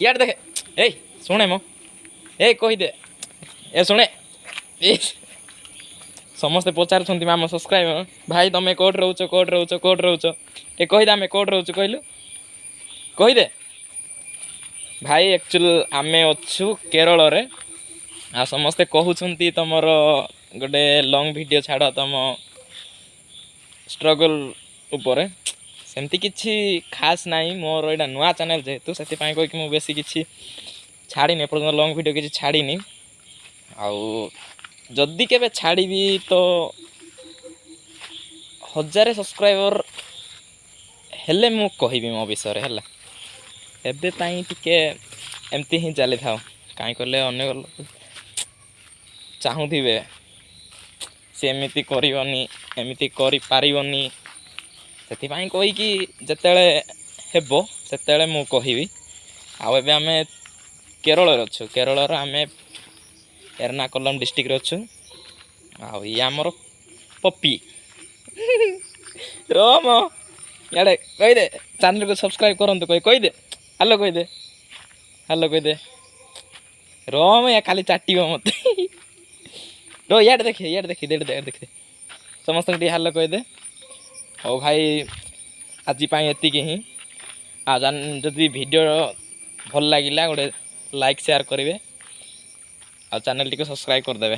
यार देखे ए शुणे मो ए कहीदे ए शुणे ए समस्ते पचार आम सब्सक्राइबर भाई तुम कौट रोच ए कहीदे आम कौट रोच कहलु कहीदे भाई एक्चुअल आम अच्छु केरल रे आ समस्ते कहते तुमर गोटे लॉन्ग वीडियो छाड़ तुम स्ट्रगल उपर सेमती किसी खास नाई मोर यहाँ नुआ चैनल जेहेतु से कहीकि मुझे बेसी किसी छाड़ी एपर्तन लॉन्ग वीडियो किसी छाड़ी आउ जदि के छाड़ी तो 1000 सब्सक्राइबर हेले मु कहबी मो विषय है एबे टिके एमती ही चली था कहीं कले अनेक चाहूबे सी एमती करनी एमती करी से कहीकि जिते हेब से मु कहबी आउ आम केरल अच्छु केरल आम एर्नाकुलम डिस्ट्रिक्ट अच्छु आउ ये आमर पप्पी रम इे कहीदे चैनल को सब्सक्राइब करंतु कहीदे हेलो कहीदे रम या खाली चाट मत रो यार देखी देख समस्त हेलो कहीदे ओ भाई आज ये ही आ जदि वीडियो भल लगिला गोटे लाइक शेयर करेंगे आ चैनल टी सब्सक्राइब करदे।